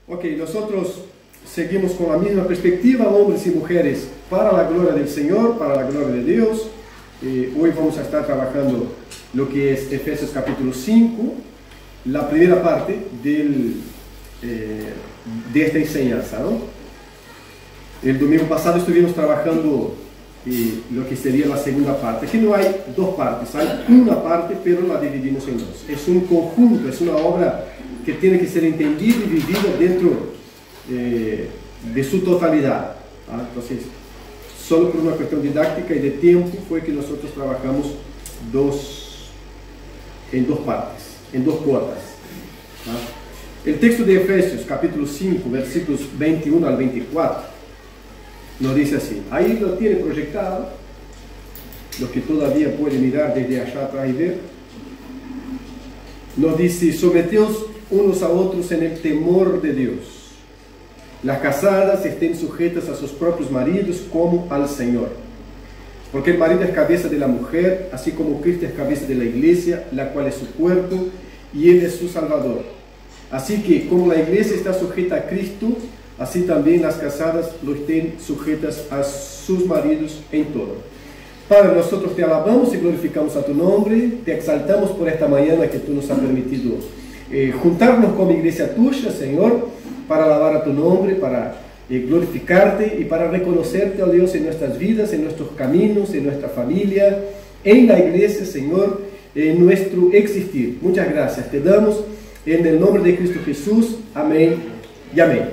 Ok, nosotros seguimos con la misma perspectiva, hombres y mujeres, para la gloria del Señor, para la gloria de Dios. Hoy vamos a estar trabajando lo que es Efesios capítulo 5, la primera parte de esta enseñanza, ¿no? El domingo pasado estuvimos trabajando lo que sería la segunda parte. Aquí no hay dos partes, hay una parte, pero la dividimos en dos. Es un conjunto, es una obra que tiene que ser entendida y vivida dentro de su totalidad. Entonces, solo por una cuestión didáctica y de tiempo fue que nosotros trabajamos en dos partes, en dos cuotas. El texto de Efesios, capítulo 5, versículos 21 al 24, nos dice así. Ahí lo tiene proyectado, lo que todavía puede mirar desde allá atrás y ver. Nos dice: someteos unos a otros en el temor de Dios. Las casadas estén sujetas a sus propios maridos como al Señor. Porque el marido es cabeza de la mujer, así como Cristo es cabeza de la iglesia, la cual es su cuerpo, y Él es su Salvador. Así que, como la iglesia está sujeta a Cristo, así también las casadas lo estén sujetas a sus maridos en todo. Padre, nosotros te alabamos y glorificamos a tu nombre, te exaltamos por esta mañana que tú nos has permitido juntarnos como iglesia tuya, Señor, para alabar a tu nombre, para glorificarte y para reconocerte, oh Dios, en nuestras vidas, en nuestros caminos, en nuestra familia, en la iglesia, Señor, en nuestro existir. Muchas gracias te damos en el nombre de Cristo Jesús. Amén y amén.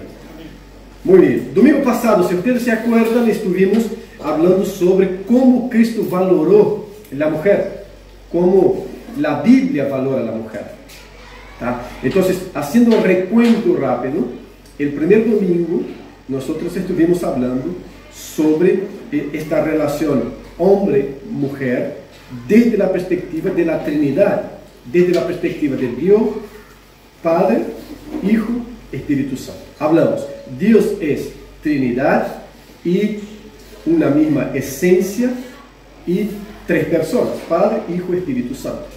Muy bien. Domingo pasado, si ustedes se acuerdan, estuvimos hablando sobre cómo Cristo valoró la mujer, cómo la Biblia valora a la mujer. Entonces, haciendo un recuento rápido, el primer domingo nosotros estuvimos hablando sobre esta relación hombre-mujer desde la perspectiva de la Trinidad, desde la perspectiva de Dios, Padre, Hijo, Espíritu Santo. Hablamos, Dios es Trinidad y una misma esencia y tres personas, Padre, Hijo, Espíritu Santo.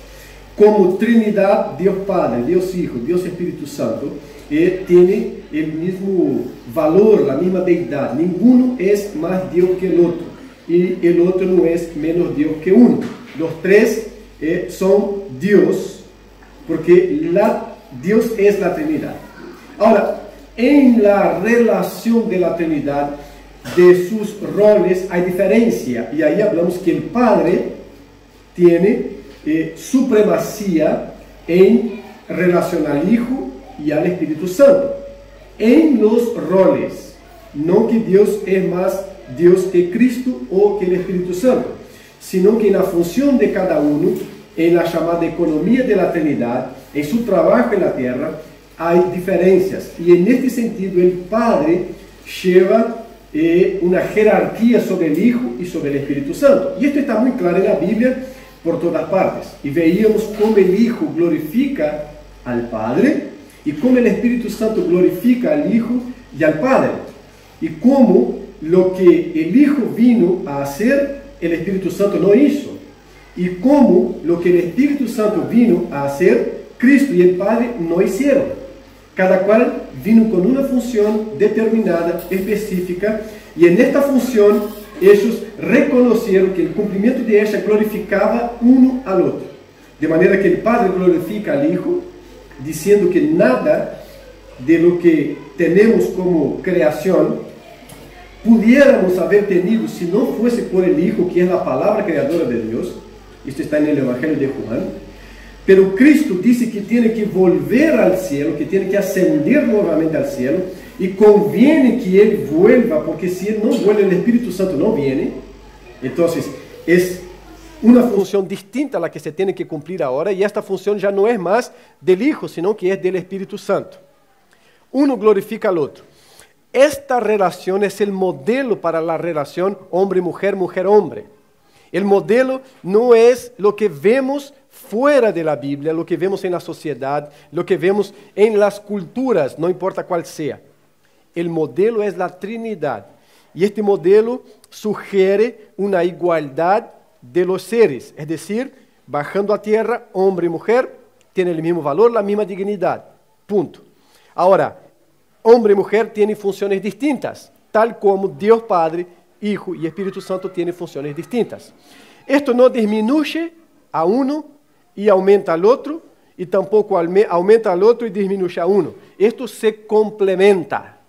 Como Trinidad, Dios Padre, Dios Hijo, Dios Espíritu Santo, tiene el mismo valor, la misma deidad. Ninguno es más Dios que el otro y el otro no es menos Dios que uno. Los tres son Dios, porque Dios es la Trinidad. Ahora, en la relación de la Trinidad, de sus roles hay diferencia, y ahí hablamos que el Padre tiene supremacía en relación al Hijo y al Espíritu Santo, en los roles, no que Dios es más Dios que Cristo o que el Espíritu Santo, sino que en la función de cada uno, en la llamada economía de la Trinidad, en su trabajo en la tierra, hay diferencias, y en este sentido el Padre lleva una jerarquía sobre el Hijo y sobre el Espíritu Santo, y esto está muy claro en la Biblia por todas partes, y veíamos cómo el Hijo glorifica al Padre, y cómo el Espíritu Santo glorifica al Hijo y al Padre, y cómo lo que el Hijo vino a hacer, el Espíritu Santo no hizo, y cómo lo que el Espíritu Santo vino a hacer, Cristo y el Padre no hicieron. Cada cual vino con una función determinada, específica, y en esta función ellos reconocieron que el cumplimiento de ella glorificaba uno al otro. De manera que el Padre glorifica al Hijo, diciendo que nada de lo que tenemos como creación pudiéramos haber tenido si no fuese por el Hijo, que es la palabra creadora de Dios. Esto está en el Evangelio de Juan. Pero Cristo dice que tiene que volver al cielo, que tiene que ascender nuevamente al cielo, y conviene que Él vuelva, porque si Él no vuelve, el Espíritu Santo no viene. Entonces, es una función distinta a la que se tiene que cumplir ahora, y esta función ya no es más del Hijo, sino que es del Espíritu Santo. Uno glorifica al otro. Esta relación es el modelo para la relación hombre-mujer, mujer-hombre. El modelo no es lo que vemos fuera de la Biblia, lo que vemos en la sociedad, lo que vemos en las culturas, no importa cuál sea. El modelo es la Trinidad. Y este modelo sugiere una igualdad de los seres, es decir, bajando a tierra, hombre y mujer tienen el mismo valor, la misma dignidad. Punto. Ahora, hombre y mujer tienen funciones distintas, tal como Dios Padre, Hijo y Espíritu Santo tienen funciones distintas. Esto no disminuye a uno y aumenta al otro, y tampoco aumenta al otro y disminuye a uno. Esto se complementa,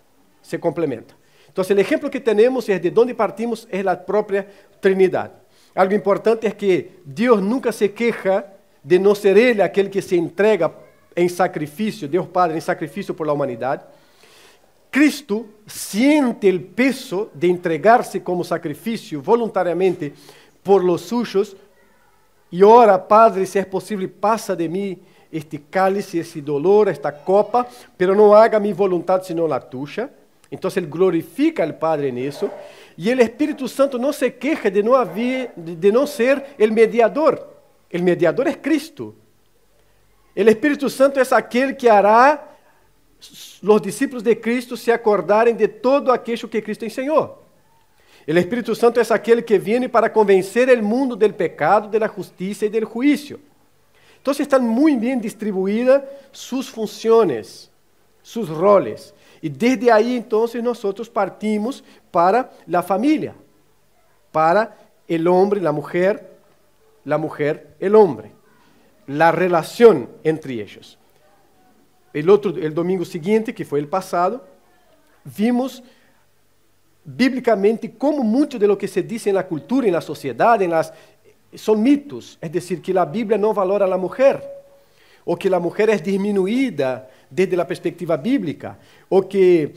se complementa. Entonces el ejemplo que tenemos es de donde partimos, es la propia Trinidad. Algo importante es que Dios nunca se queja de no ser Él aquel que se entrega en sacrificio, Dios Padre en sacrificio por la humanidad. Cristo siente el peso de entregarse como sacrificio voluntariamente por los suyos y ora, Padre, si es posible, pasa de mí este cálice, ese dolor, esta copa, pero no haga mi voluntad sino la tuya. Entonces Él glorifica al Padre en eso. Y el Espíritu Santo no se queja de no ser el mediador. El mediador es Cristo. El Espíritu Santo es aquel que hará los discípulos de Cristo se acordarem de todo aquello que Cristo enseñó. El Espíritu Santo es aquel que viene para convencer el mundo del pecado, de la justicia y del juicio. Entonces están muy bien distribuidas sus funciones, sus roles. Y desde ahí entonces nosotros partimos para la familia, para el hombre, la mujer, el hombre, la relación entre ellos. El domingo siguiente, que fue el pasado, vimos bíblicamente como mucho de lo que se dice en la cultura, en la sociedad, son mitos. Es decir, que la Biblia no valora a la mujer, o que la mujer es disminuida desde la perspectiva bíblica, o que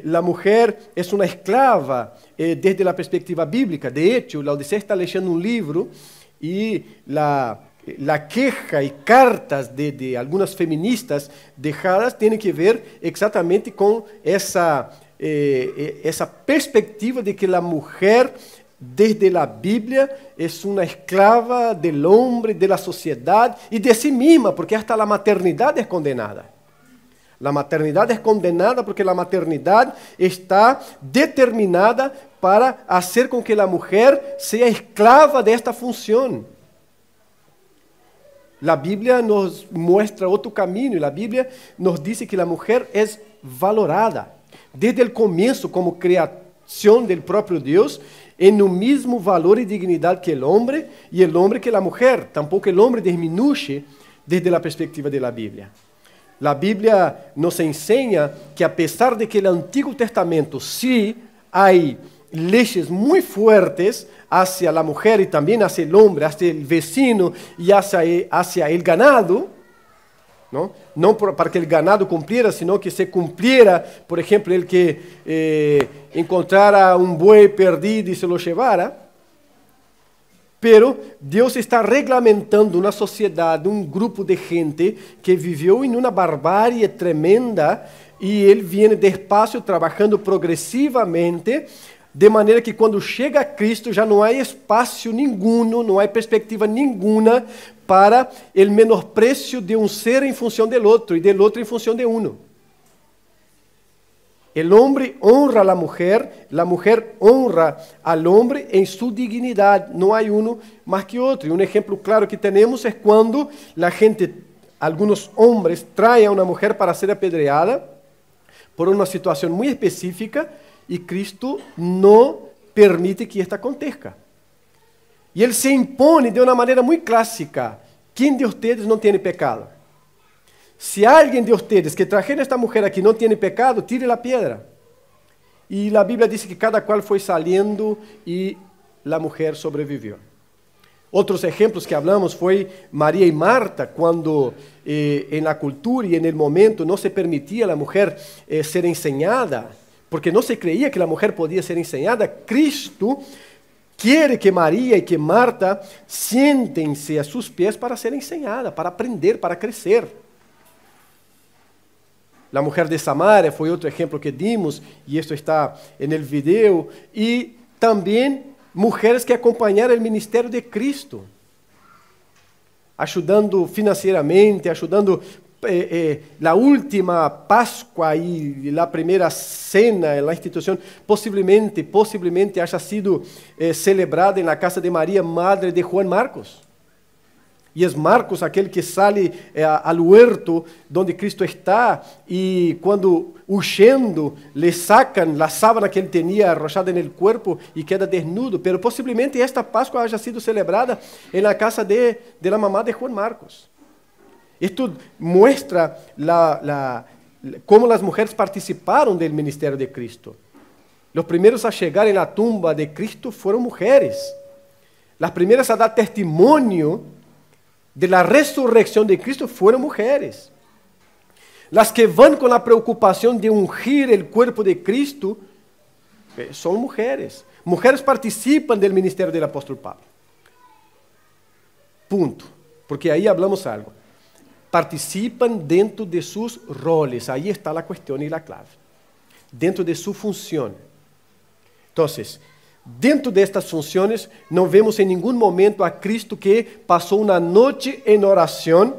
la mujer es una esclava desde la perspectiva bíblica. De hecho, Laodicea está leyendo un libro y la queja y cartas de algunas feministas dejadas tienen que ver exactamente con esa perspectiva de que la mujer desde la Biblia es una esclava del hombre, de la sociedad y de sí misma, porque hasta la maternidad es condenada. La maternidad es condenada porque la maternidad está determinada para hacer con que la mujer sea esclava de esta función. La Biblia nos muestra otro camino y la Biblia nos dice que la mujer es valorada desde el comienzo como creación del propio Dios en un mismo valor y dignidad que el hombre y el hombre que la mujer. Tampoco el hombre disminuye desde la perspectiva de la Biblia. La Biblia nos enseña que a pesar de que en el Antiguo Testamento sí hay leyes muy fuertes hacia la mujer y también hacia el hombre, hacia el vecino y hacia el ganado, no para que el ganado cumpliera, sino que se cumpliera, por ejemplo, el que encontrara un buey perdido y se lo llevara. Pero Dios está reglamentando una sociedad, un grupo de gente que vivió en una barbarie tremenda y Él viene despacio trabajando progresivamente, de maneira que quando chega a Cristo já não há espaço nenhum, não há perspectiva nenhuma para o menosprecio de um ser em função do outro e do outro em função de uno. El hombre honra a la mujer honra al hombre en su dignidad. No hay uno más que otro. Y un ejemplo claro que tenemos es cuando la gente, algunos hombres, traen a una mujer para ser apedreada por una situación muy específica y Cristo no permite que esto acontezca. Y Él se impone de una manera muy clásica. ¿Quién de ustedes no tiene pecado? Si alguien de ustedes que trajeron a esta mujer aquí no tiene pecado, tire la piedra. Y la Biblia dice que cada cual fue saliendo y la mujer sobrevivió. Otros ejemplos que hablamos fue María y Marta, cuando en la cultura y en el momento no se permitía a la mujer ser enseñada, porque no se creía que la mujer podía ser enseñada. Cristo quiere que María y que Marta siéntense a sus pies para ser enseñada, para aprender, para crecer. La mujer de Samaria fue otro ejemplo que dimos, y esto está en el video, y también mujeres que acompañaron el ministerio de Cristo, ayudando financieramente, ayudando la última Pascua y la primera cena en la institución, posiblemente haya sido celebrada en la casa de María, madre de Juan Marcos. Y es Marcos aquel que sale al huerto donde Cristo está y cuando huyendo le sacan la sábana que él tenía arrollada en el cuerpo y queda desnudo. Pero posiblemente esta Pascua haya sido celebrada en la casa de la mamá de Juan Marcos. Esto muestra cómo las mujeres participaron del ministerio de Cristo. Los primeros a llegar en la tumba de Cristo fueron mujeres. Las primeras a dar testimonio de la resurrección de Cristo fueron mujeres. Las que van con la preocupación de ungir el cuerpo de Cristo son mujeres. Mujeres participan del ministerio del apóstol Pablo. Punto. Porque ahí hablamos algo. Participan dentro de sus roles. Ahí está la cuestión y la clave. Dentro de su función. Entonces, dentro de estas funciones, no vemos en ningún momento a Cristo que pasó una noche en oración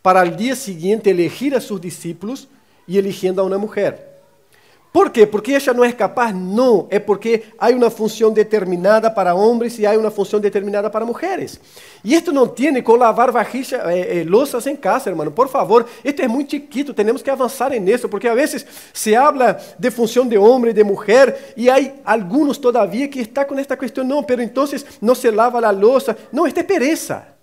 para al día siguiente elegir a sus discípulos y eligiendo a una mujer. ¿Por qué? ¿Porque ella no es capaz? No, es porque hay una función determinada para hombres y hay una función determinada para mujeres. Y esto no tiene con lavar vajilla, losas en casa, hermano. Por favor, esto es muy chiquito, tenemos que avanzar en eso, porque a veces se habla de función de hombre y de mujer, y hay algunos todavía que están con esta cuestión, no, pero entonces no se lava la losa. No, esto es pereza.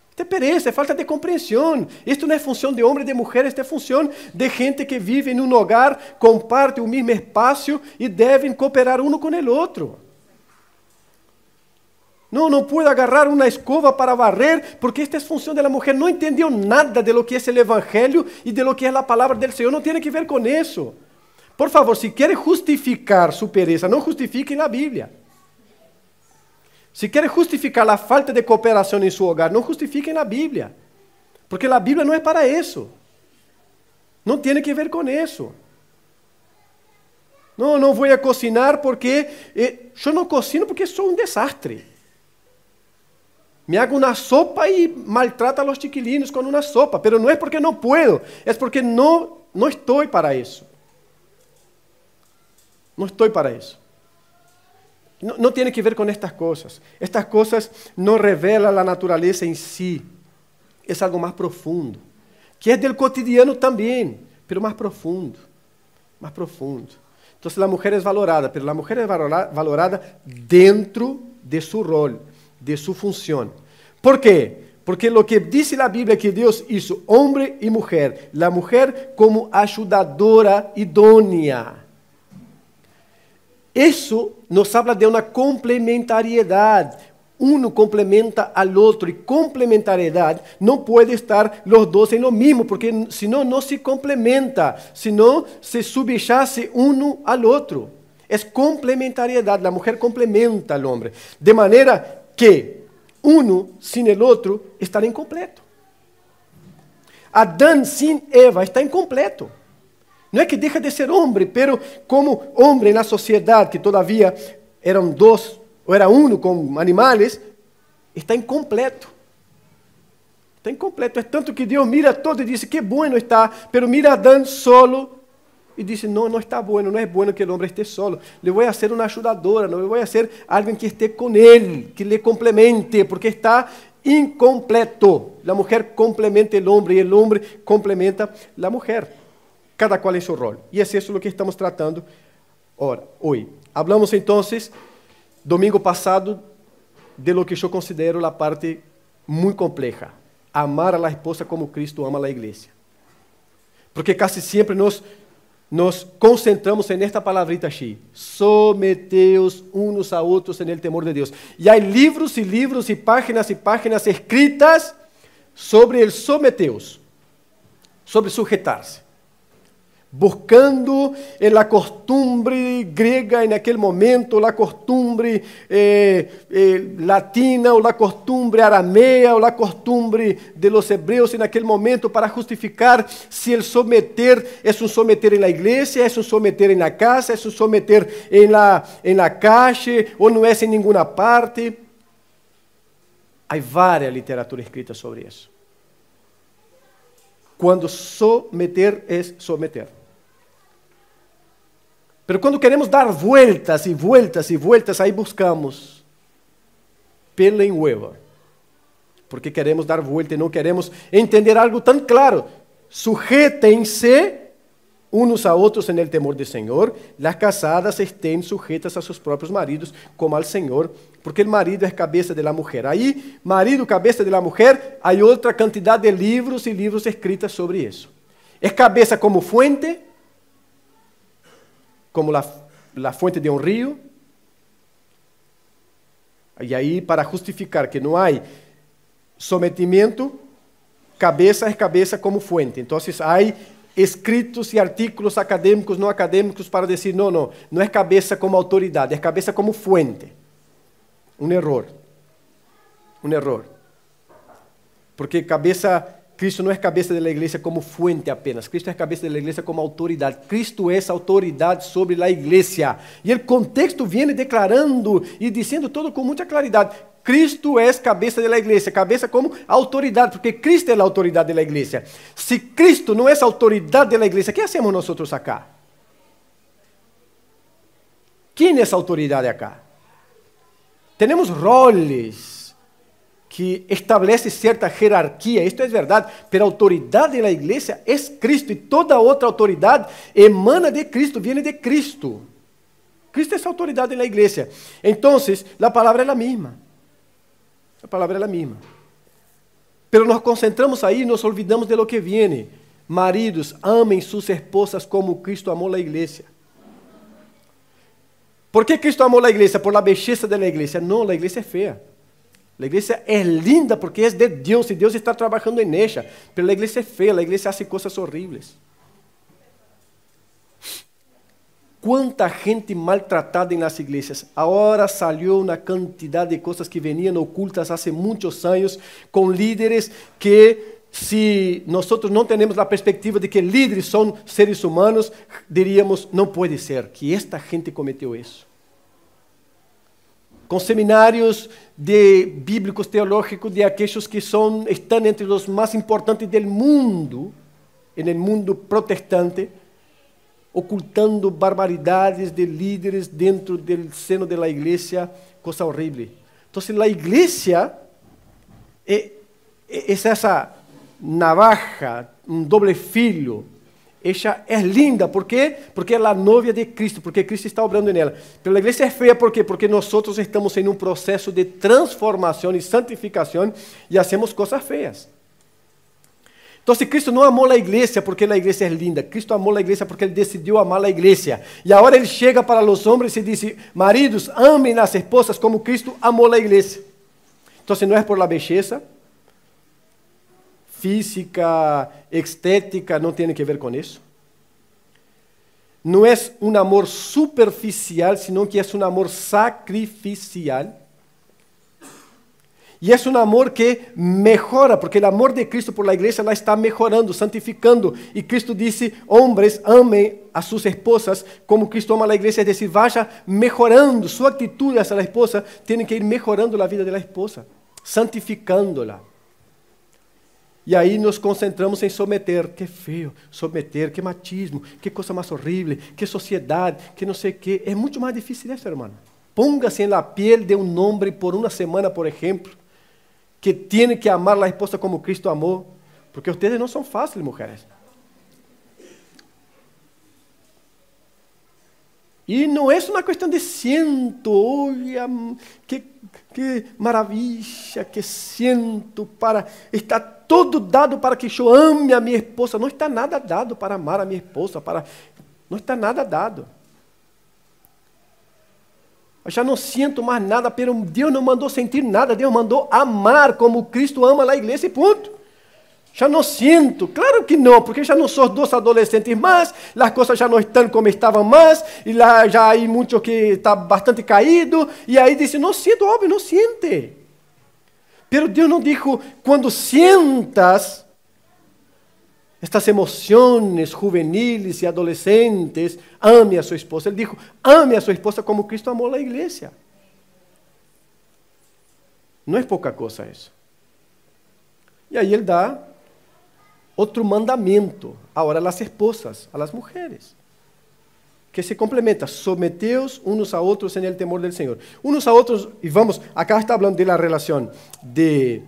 Esto es pereza, es falta de comprensión. Esto no es función de hombre y de mujer, esto es función de gente que vive en un hogar, comparte un mismo espacio y deben cooperar uno con el otro. No puedo agarrar una escoba para barrer, porque esta es función de la mujer. No entendió nada de lo que es el Evangelio y de lo que es la palabra del Señor. No tiene que ver con eso. Por favor, si quiere justificar su pereza, no justifique en la Biblia. Si quiere justificar la falta de cooperación en su hogar, no justifique en la Biblia. Porque la Biblia no es para eso. No tiene que ver con eso. No voy a cocinar porque yo no cocino porque soy un desastre. Me hago una sopa y maltrato a los chiquilinos con una sopa, pero no es porque no puedo, es porque no estoy para eso. No estoy para eso. No tiene que ver con estas cosas. Estas cosas no revelan la naturaleza en sí. Es algo más profundo, que es del cotidiano también, pero más profundo. Más profundo. Entonces la mujer es valorada, pero la mujer es valorada dentro de su rol, de su función. ¿Por qué? Porque lo que dice la Biblia que Dios hizo hombre y mujer, la mujer como ayudadora idónea. Eso nos habla de una complementariedad. Uno complementa al otro y complementariedad no puede estar los dos en lo mismo, porque si no, no se complementa, si no, se subyace uno al otro. Es complementariedad, la mujer complementa al hombre, de manera que uno sin el otro estará incompleto. Adán sin Eva está incompleto. No es que deja de ser hombre, pero como hombre en la sociedad, que todavía eran dos, o era uno con animales, está incompleto. Está incompleto. Es tanto que Dios mira todo y dice, qué bueno está, pero mira a Adán solo y dice, no está bueno, no es bueno que el hombre esté solo. Le voy a hacer una ayudadora, no le voy a hacer alguien que esté con él, que le complemente, porque está incompleto. La mujer complementa el hombre y el hombre complementa la mujer. Cada cual en su rol. Y es eso lo que estamos tratando hoy. Hablamos entonces, domingo pasado, de lo que yo considero la parte muy compleja. Amar a la esposa como Cristo ama a la iglesia. Porque casi siempre nos concentramos en esta palabrita allí. Someteos unos a otros en el temor de Dios. Y hay libros y libros y páginas escritas sobre el someteos. Sobre sujetarse. Buscando en la costumbre griega en aquel momento, la costumbre latina o la costumbre aramea o la costumbre de los hebreos en aquel momento para justificar si el someter es un someter en la iglesia, es un someter en la casa, es un someter en la calle o no es en ninguna parte. Hay varias literaturas escritas sobre eso. Cuando someter es someter. Pero quando queremos dar vueltas e vueltas e vueltas, aí buscamos pela em hueva. porque queremos dar vuelta y no queremos entender algo tan claro. Sujétense unos a otros en el temor del Señor. Las casadas estén sujetas a sus propios maridos como al Señor, porque el marido es cabeza de la mujer. Ahí, marido, cabeza de la mujer, hay otra cantidad de libros y libros escritos sobre eso. Es cabeza como fuente, como la fuente de un río. Y ahí, para justificar que no hay sometimiento, cabeza es cabeza como fuente. Entonces hay escritos y artículos académicos, no académicos, para decir, no es cabeza como autoridad, es cabeza como fuente. Un error. Porque Cristo no es cabeza de la iglesia como fuente apenas, Cristo es cabeza de la iglesia como autoridad. Cristo es autoridad sobre la iglesia. Y el contexto viene declarando y diciendo todo con mucha claridad. Cristo es cabeza de la iglesia, cabeza como autoridad, porque Cristo es la autoridad de la iglesia. Si Cristo no es autoridad de la iglesia, ¿qué hacemos nosotros acá? ¿Quién es autoridad acá? Tenemos roles que establece cierta jerarquía, esto es verdad, pero la autoridad de la iglesia es Cristo y toda otra autoridad emana de Cristo, viene de Cristo. Cristo es autoridad de la iglesia. Entonces, la palabra es la misma. La palabra es la misma. Pero nos concentramos ahí y nos olvidamos de lo que viene. Maridos, amem sus esposas como Cristo amó la iglesia. ¿Por qué Cristo amó la iglesia? ¿Por la belleza de la iglesia? No, la iglesia es fea. La iglesia es linda porque es de Dios y Dios está trabajando en ella. Pero la iglesia es fea, la iglesia hace cosas horribles. ¿Cuánta gente maltratada en las iglesias? Ahora salió una cantidad de cosas que venían ocultas hace muchos años con líderes que, si nosotros no tenemos la perspectiva de que líderes son seres humanos, diríamos, no puede ser que esta gente cometió eso. Con seminarios bíblicos teológicos de aquellos que están entre los más importantes del mundo, en el mundo protestante, ocultando barbaridades de líderes dentro del seno de la iglesia, cosa horrible. Entonces la iglesia es esa navaja, un doble filo. Ella es linda, ¿por qué? Porque es la novia de Cristo, porque Cristo está obrando en ella. Pero la iglesia es fea, ¿por qué? Porque nosotros estamos en un proceso de transformación y santificación y hacemos cosas feas. Entonces Cristo no amó la iglesia porque la iglesia es linda. Cristo amó la iglesia porque Él decidió amar la iglesia. Y ahora Él llega para los hombres y dice, maridos, amen las esposas como Cristo amó la iglesia. Entonces no es por la belleza física, estética, no tiene que ver con eso. No es un amor superficial, sino que es un amor sacrificial. Y es un amor que mejora, porque el amor de Cristo por la iglesia la está mejorando, santificando. Y Cristo dice, hombres, amen a sus esposas como Cristo ama a la iglesia, es decir, vaya mejorando su actitud hacia la esposa, tiene que ir mejorando la vida de la esposa, santificándola. Y ahí nos concentramos en someter, qué feo, someter, qué machismo, qué cosa más horrible, qué sociedad, qué no sé qué. Es mucho más difícil eso, hermano. Póngase en la piel de un hombre por una semana, por ejemplo, que tiene que amar a la esposa como Cristo amó, porque ustedes no son fáciles, mujeres. Y no es una cuestión de siento, oye, qué maravilla que siento para... Está todo dado para que yo ame a mi esposa. No está nada dado para amar a mi esposa, no está nada dado. Eu já não sinto mais nada, pero Deus não mandou sentir nada, Deus mandou amar como Cristo ama a igreja e ponto. Já não sinto, claro que não, porque já não sou dos adolescentes mais, as coisas já não estão como estavam mais, e lá já há muito que está bastante caído, e aí disse, não sinto, óbvio, não siente. Pero Deus não disse, quando sientas estas emociones juveniles y adolescentes, ame a su esposa. Él dijo, ame a su esposa como Cristo amó a la iglesia. No es poca cosa eso. Y ahí él da otro mandamiento, ahora a las esposas, a las mujeres, que se complementa, someteos unos a otros en el temor del Señor. Unos a otros, y vamos, acá está hablando de la relación de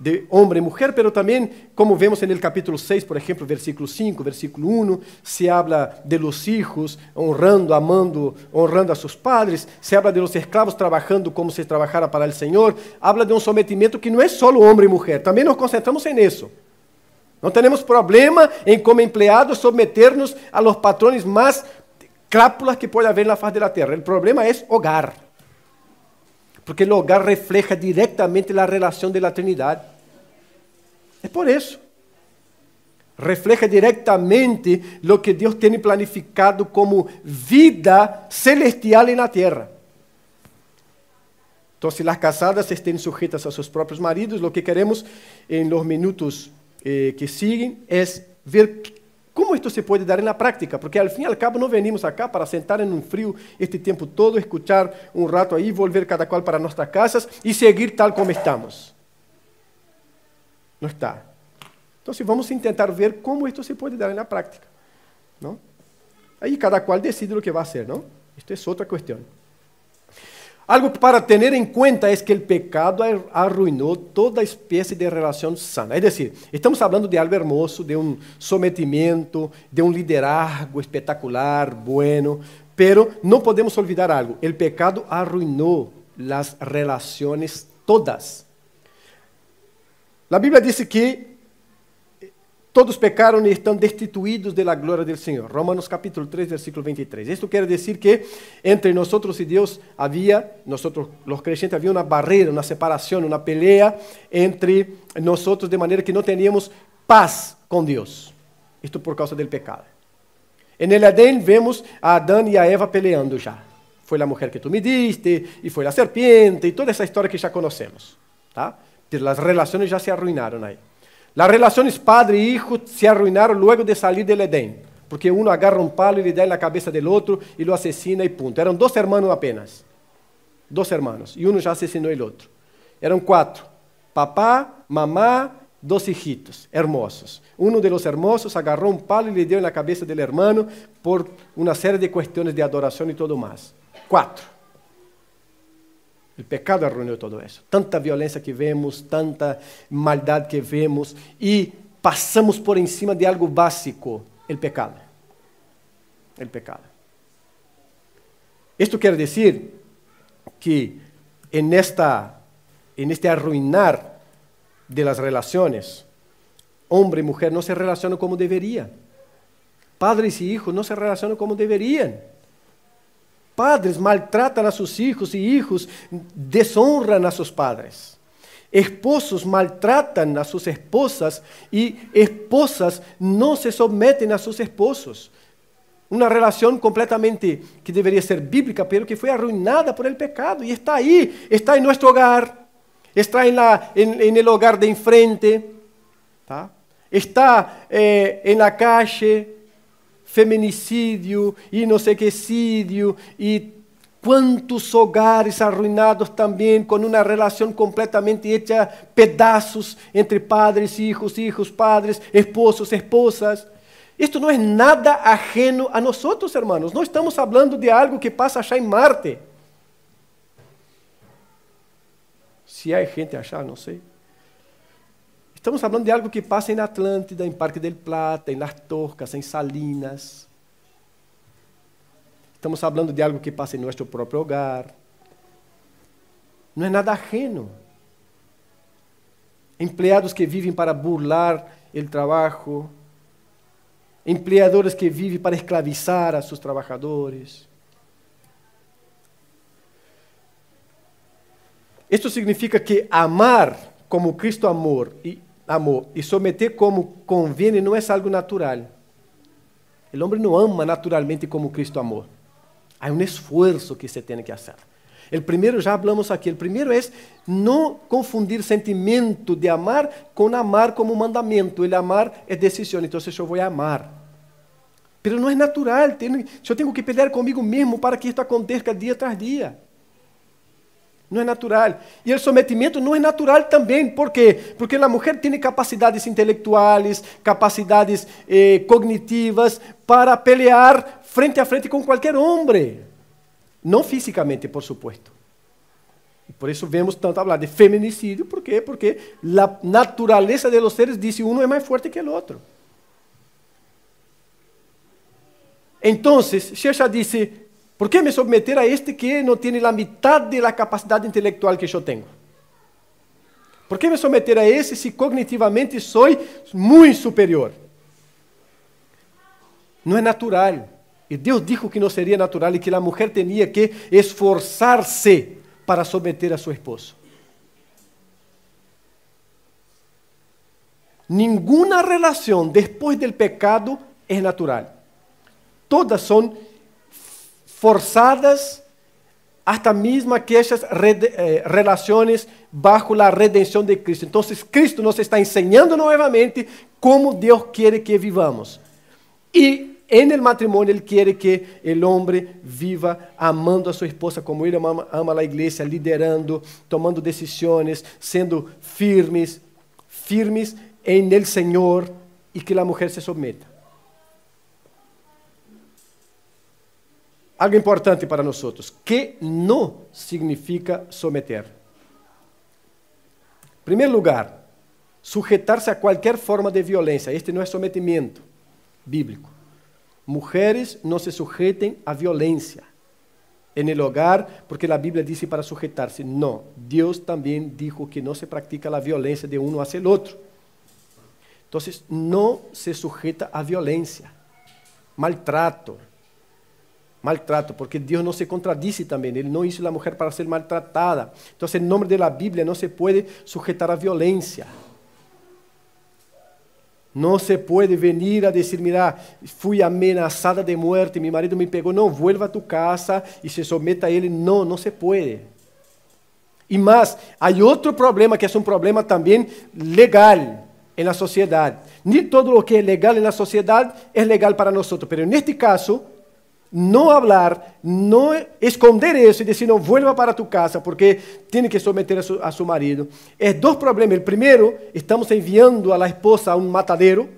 de hombre y mujer, pero también, como vemos en el capítulo 6, por ejemplo, versículo 5, versículo 1, se habla de los hijos honrando, amando, honrando a sus padres, se habla de los esclavos trabajando como si trabajara para el Señor, habla de un sometimiento que no es solo hombre y mujer, también nos concentramos en eso. No tenemos problema en como empleados someternos a los patrones más crápulas que puede haber en la faz de la tierra. El problema es hogar, porque el hogar refleja directamente la relación de la Trinidad. Es por eso. Refleja directamente lo que Dios tiene planificado como vida celestial en la tierra. Entonces, las casadas estén sujetas a sus propios maridos. Lo que queremos en los minutos que siguen es ver cómo esto se puede dar en la práctica, porque al fin y al cabo no venimos acá para sentar en un frío este tiempo todo, escuchar un rato ahí, volver cada cual para nuestras casas y seguir tal como estamos. No está. Entonces vamos a intentar ver cómo esto se puede dar en la práctica, ¿no? Ahí cada cual decide lo que va a hacer, ¿no? Esto es otra cuestión. Algo para tener en cuenta es que el pecado arruinó toda especie de relación sana. Es decir, estamos hablando de algo hermoso, de un sometimiento, de un liderazgo espectacular, bueno, pero no podemos olvidar algo. El pecado arruinó las relaciones todas. La Biblia dice que todos pecaron y están destituidos de la gloria del Señor. Romanos capítulo 3, versículo 23. Esto quiere decir que entre nosotros y Dios nosotros los creyentes, había una barrera, una separación, una pelea entre nosotros, de manera que no teníamos paz con Dios. Esto por causa del pecado. En el Edén vemos a Adán y a Eva peleando ya. Fue la mujer que tú me diste, y fue la serpiente, y toda esa historia que ya conocemos, ¿tá? Las relaciones ya se arruinaron ahí. Las relaciones padre e hijo se arruinaron luego de salir del Edén, porque uno agarra un palo y le da en la cabeza del otro y lo asesina y punto. Eran 2 hermanos apenas, 2 hermanos, y uno ya asesinó el otro. Eran 4, papá, mamá, 2 hijitos hermosos. Uno de los hermosos agarró un palo y le dio en la cabeza del hermano por una serie de cuestiones de adoración y todo más. 4. El pecado arruinó todo eso. Tanta violencia que vemos, tanta maldad que vemos, y pasamos por encima de algo básico, el pecado. El pecado. Esto quiere decir que en este arruinar de las relaciones, hombre y mujer no se relacionan como deberían. Padres y hijos no se relacionan como deberían. Padres maltratan a sus hijos y hijos deshonran a sus padres. Esposos maltratan a sus esposas y esposas no se someten a sus esposos. Una relación completamente que debería ser bíblica, pero que fue arruinada por el pecado. Y está ahí, está en nuestro hogar, está en el hogar de enfrente, ¿tá? Está en la calle. Feminicidio y no sé qué cidio, y cuántos hogares arruinados también con una relación completamente hecha pedazos entre padres, hijos, padres, esposos, esposas. Esto no es nada ajeno a nosotros, hermanos. No estamos hablando de algo que pasa allá en Marte. Si hay gente allá, no sé. Estamos hablando de algo que pasa en Atlántida, en Parque del Plata, en Las Torcas, en Salinas. Estamos hablando de algo que pasa en nuestro propio hogar. No es nada ajeno. Empleados que viven para burlar el trabajo. Empleadores que viven para esclavizar a sus trabajadores. Esto significa que amar como Cristo amó y someter como conviene no es algo natural. El hombre no ama naturalmente como Cristo amó. Hay un esfuerzo que se tiene que hacer. El primero, ya hablamos aquí, el primero es no confundir sentimiento de amar con amar como mandamiento. El amar es decisión, entonces yo voy a amar. Pero no es natural, yo tengo que pelear conmigo mismo para que esto acontezca día tras día. No es natural. Y el sometimiento no es natural también. ¿Por qué? Porque la mujer tiene capacidades intelectuales, capacidades cognitivas para pelear frente a frente con cualquier hombre. No físicamente, por supuesto. E por isso vemos tanto falar de feminicídio. ¿Por quê? Porque a natureza de los seres diz um é mais forte que o outro. Então, Xexa disse, ¿por que me submeter a este que não tem a metade da capacidade intelectual que eu tenho? ¿Por que me submeter a esse se cognitivamente sou muito superior? Não é natural. E Deus dijo que não seria natural e que a mulher tinha que esforçar-se para submeter a seu esposo. Nenhuma relação depois do pecado é natural. Todas são forçadas, hasta mesmo aquelas relações bajo a redenção de Cristo. Então, Cristo nos está ensinando novamente como Deus quer que vivamos. E en el matrimonio Ele quer que o homem viva amando a sua esposa como Ele ama a igreja, liderando, tomando decisões, sendo firmes en el Senhor, e que a mulher se submeta. Algo importante para nós, que não significa someter. Em primeiro lugar, sujeitar-se a qualquer forma de violência. Este não é sometimento bíblico. Mulheres não se sujeitem à violência en el hogar, porque a Bíblia diz para sujeitar-se. Não, Deus também dijo que não se practica a violência de um hacia o outro. Então, não se sujeita à violência, maltrato, porque Deus não se contradice também. Ele não hizo a mulher para ser maltratada. Então, em nome da Bíblia, não se pode sujeitar à violência. Não se pode venir a dizer, mira, fui amenazada de muerte, meu marido me pegou, não, vuelva a tu casa e se someta a ele. Não, não se pode. E mais, há outro problema, que é um problema também legal na sociedade. Nem todo o que é legal na sociedade é legal para nós, mas neste caso, não falar, não esconder isso e dizer, não, vuelva para tu casa, porque tem que someter a seu marido. É dois problemas. O primeiro, estamos enviando a esposa a um matadero,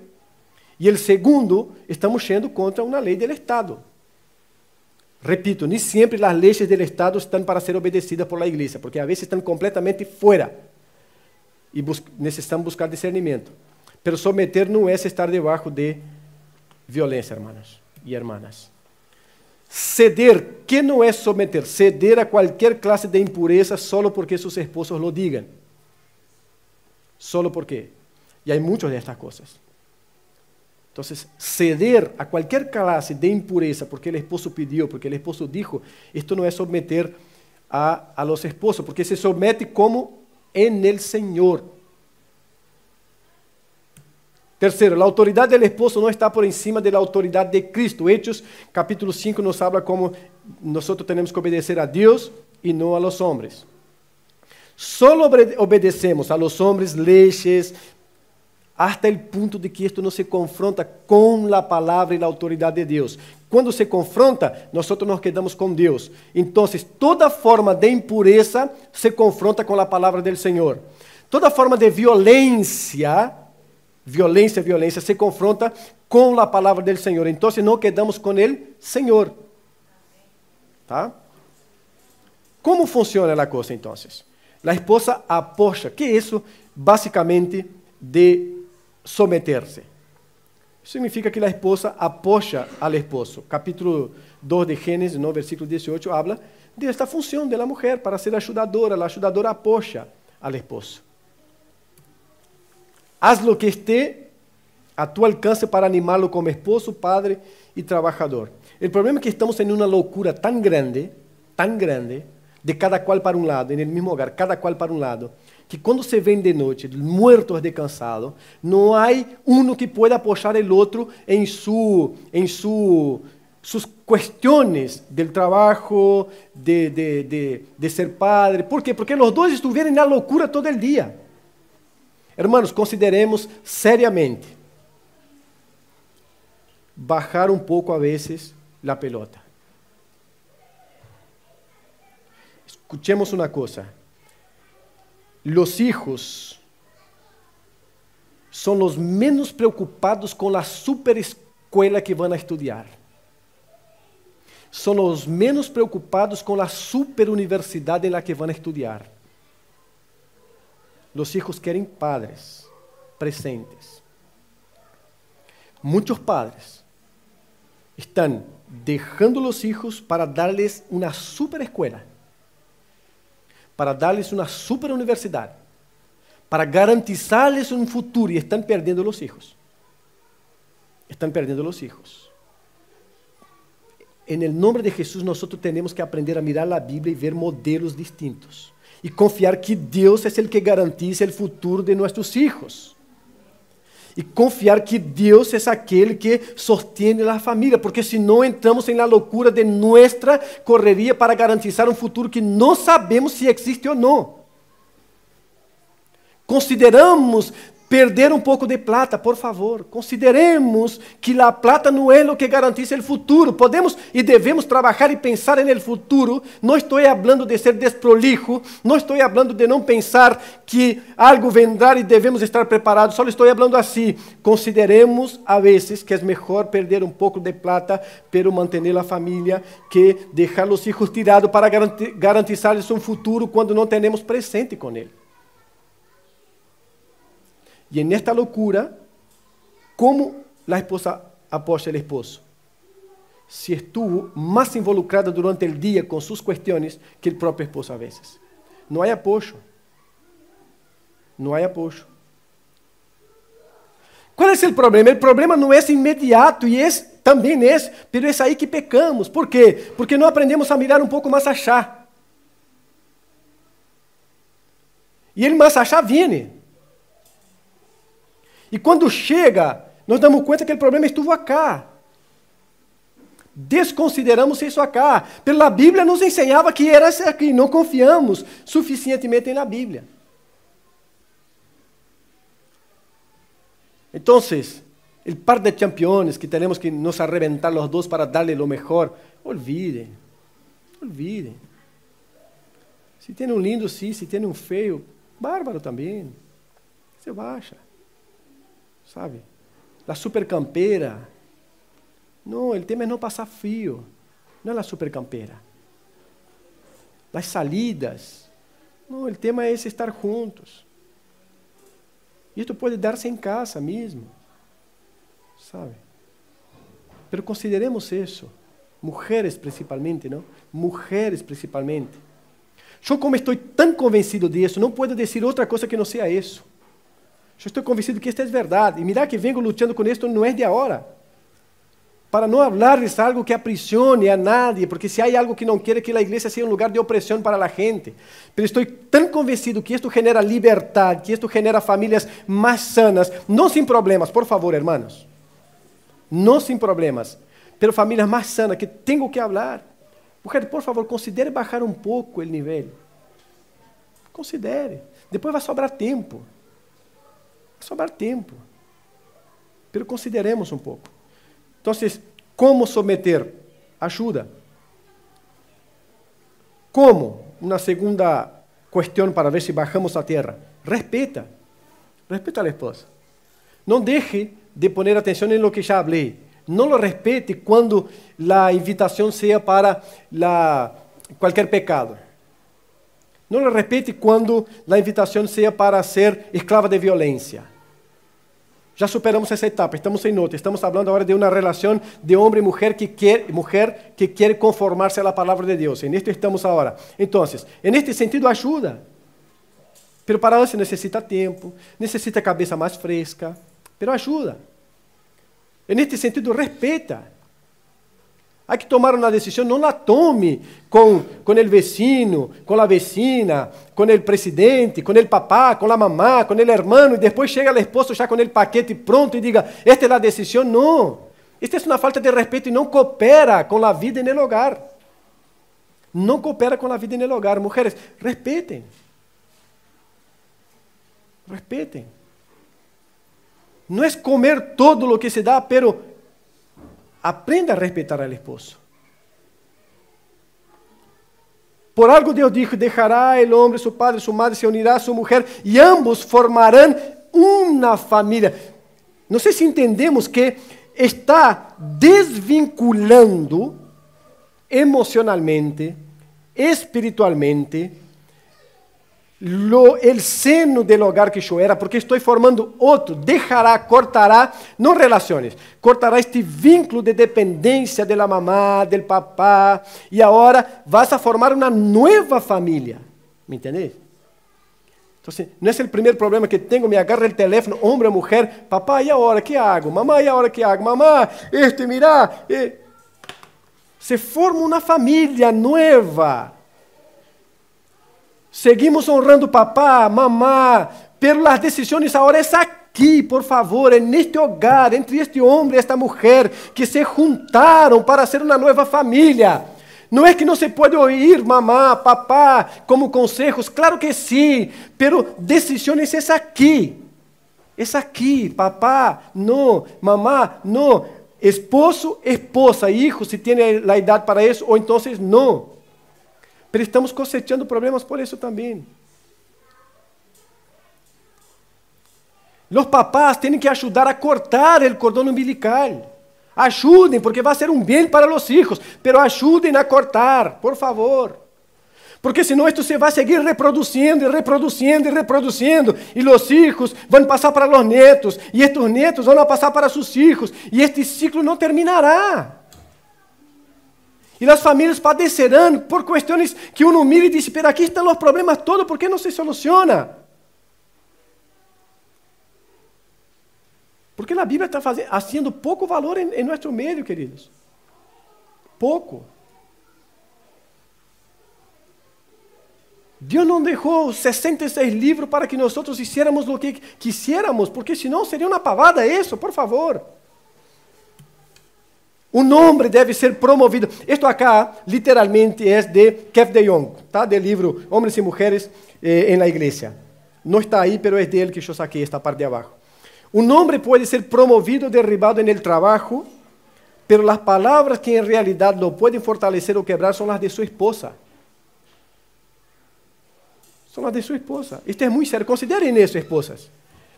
e o segundo, estamos indo contra uma lei do Estado. Repito, nem sempre as leis do Estado estão para ser obedecidas por la igreja, porque às vezes estão completamente fora e necessitamos buscar discernimento. Pero someter não é estar debaixo de violência, hermanos e hermanas. Ceder, que não é someter? Ceder a qualquer classe de impureza solo porque seus esposos lo digam. Solo porque. E há muitas destas coisas. Então, ceder a qualquer classe de impureza porque o esposo pediu, porque o esposo dijo, isto não é submeter a los esposos, porque se somete como en el Senhor. Terceiro, a autoridade do esposo não está por encima da autoridade de Cristo. Hechos, capítulo 5, nos habla como nós temos que obedecer a Deus e não a los homens. Solo obedecemos a los homens leyes hasta el punto de que isto não se confronta com a palavra e a autoridade de Deus. Quando se confronta, nós nos quedamos com Deus. Então, toda forma de impureza se confronta com a palavra do Senhor. Toda forma de violência se confronta com a palavra do Senhor. Então, não quedamos com Ele, Senhor. Tá? Como funciona a coisa, então? A esposa apoia. Que é isso, basicamente, de someter-se? Significa que a esposa apoia ao esposo. Capítulo 2 de Gênesis, no versículo 18, habla de esta função da mulher para ser ajudadora. A ajudadora apoia ao esposo. Haz lo que esté a tu alcance para animá-lo como esposo, padre e trabalhador. O problema é que estamos em uma loucura tão grande, de cada qual para um lado, no mesmo hogar, cada qual para um lado, que quando se vem de noite, muertos de cansado, não há um que pueda apoiar o outro em sus questões do trabalho, de ser padre. ¿Por quê? Porque os dois estiveram na loucura todo o dia. Hermanos, consideremos seriamente bajar um pouco a vezes a pelota. Escuchemos uma coisa. Los hijos são os menos preocupados com a superescola que vão a estudar. son los menos preocupados con la superuniversidad en la que van a estudiar. Los hijos quieren padres presentes. Muchos padres están dejando los hijos para darles una super escuela, para darles una super universidad, para garantizarles un futuro, y están perdiendo los hijos. Están perdiendo los hijos. En el nombre de Jesús nosotros tenemos que aprender a mirar la Biblia y ver modelos distintos. Y confiar que Dios es el que garantiza el futuro de nuestros hijos. Y confiar que Dios es aquel que sostiene la familia, porque si no entramos en la locura de nuestra correría para garantizar un futuro que no sabemos si existe o no. Consideramos perder un poco de plata, por favor. Consideremos que la plata no es lo que garantiza el futuro. Podemos y debemos trabajar y pensar en el futuro. No estoy hablando de ser desprolijo, no estoy hablando de no pensar que algo vendrá y debemos estar preparados. Solo estoy hablando así. Consideremos a veces que es mejor perder un poco de plata, pero mantener la familia, que dejar los hijos tirados para garantizarles un futuro cuando no tenemos presente con él. Y en esta locura, ¿cómo la esposa apoya al esposo? Si estuvo más involucrada durante el día con sus cuestiones que el propio esposo a veces. No hay apoyo. No hay apoyo. ¿Cuál es el problema? El problema no es inmediato y también es, pero es ahí que pecamos. ¿Por qué? Porque no aprendemos a mirar un poco más allá. Y el más allá viene. E quando chega, nós damos conta que o problema estuvo acá. Desconsideramos isso acá. Pela Bíblia nos ensinava que era aqui. Não confiamos suficientemente na Bíblia. Então, o par de campeões que temos que nos arrebentar os dois para darle lo mejor, olvidem. Olvidem. Se tem um lindo, sim. Se tem um feio, bárbaro também. Você baixa. Sabe? La supercampeira. No, el tema es no pasar frío. No es la supercampeira. Las salidas. No, el tema es estar juntos. Y esto puede darse en casa mismo. ¿Sabe? Pero consideremos eso. Mujeres principalmente, ¿no? Mujeres principalmente. Yo como estoy tan convencido de eso, no puedo decir otra cosa que no sea eso. Eu estou convencido que isto é verdade. E mirar que vengo lutando com isto não é de agora. Para não falarles algo que aprisione a nadie, porque se há algo que não quer que a igreja seja um lugar de opressão para a gente. Mas estou tão convencido que isto genera liberdade, que isto genera famílias mais sanas, não sem problemas, por favor, hermanos. Não sem problemas, mas famílias mais sanas, que tenho que falar. Mujer, por favor, considere baixar um pouco o nível. Considere. Depois vai sobrar tempo. Sobrar tempo. Pero consideremos um pouco. Então, como someter? Ajuda. Como? Uma segunda questão para ver se bajamos a terra. Respeta. Respeta a esposa. Não deixe de poner atenção em lo que já falei. Não lo respete quando a invitação seja para qualquer pecado. Não lo respete quando a invitação seja para ser escrava de violência. Já superamos essa etapa, estamos em outra. Estamos falando agora de uma relação de homem e mulher que quer conformar-se à palavra de Deus. En esto estamos agora. Então, en este sentido, ajuda. Pero para isso necessita tempo, necessita cabeça mais fresca, pero ajuda. En este sentido, respeta. Há que tomar uma decisão, não la tome com o vecino, com a vecina, com o presidente, com o papá, com a mamá, com o hermano, e depois chega o esposo já com o paquete pronto e diga, esta é a decisão. Não. Esta é uma falta de respeito e não coopera com a vida no hogar. Não coopera com a vida no hogar. Mulheres, respeitem. Respeitem. Não é comer todo o que se dá, pero aprenda a respeitar al esposo. Por algo Deus dijo, dejará el hombre su padre, su madre, se unirá a su mujer y ambos formarán una familia. Não sei se entendemos que está desvinculando emocionalmente, espiritualmente, el seno del hogar que yo era, porque estoy formando otro, dejará, cortará, no relaciones, cortará este vínculo de dependencia de la mamá, del papá, y ahora vas a formar una nueva familia. ¿Me entendés? Entonces, no es el primer problema que tengo, me agarra el teléfono, hombre o mujer, papá, ¿y ahora qué hago? Mamá, ¿y ahora qué hago? Mamá, mira, se forma una familia nueva. Seguimos honrando papá, mamá, pero las decisiones ahora es aquí, por favor, en este hogar, entre este hombre y esta mujer, que se juntaron para hacer una nueva familia. No es que no se puede oír mamá, papá, como consejos, claro que sí, pero decisiones es aquí. Es aquí, papá, no, mamá, no, esposo, esposa, hijo, si tiene la edad para eso, o entonces no. Pero estamos cosechando problemas por eso también. Los papás tienen que ayudar a cortar el cordón umbilical. Ayuden, porque va a ser un bien para los hijos, pero ayuden a cortar, por favor. Porque senão esto se va a seguir reproduciendo y reproduciendo y reproduciendo. Y los hijos van a pasar para los nietos, y estos nietos van a pasar para sus hijos, y este ciclo no terminará. E as famílias padecerão por questões que uno mira e diz, pero aqui estão os problemas todos, ¿por que não se soluciona? Porque a Bíblia está haciendo pouco valor em nosso meio, queridos. Pouco. Deus não deixou 66 livros para que nós hiciéramos o que quisiéramos, porque senão seria uma pavada isso, por favor. Un hombre debe ser promovido. Esto acá, literalmente, es de Kev de Jong, ¿tá? Del libro Hombres y Mujeres en la Iglesia. No está ahí, pero es de él que yo saqué esta parte de abajo. Un hombre puede ser promovido, derribado en el trabajo, pero las palabras que en realidad lo pueden fortalecer o quebrar son las de su esposa. Son las de su esposa. Esto es muy serio. Consideren eso, esposas.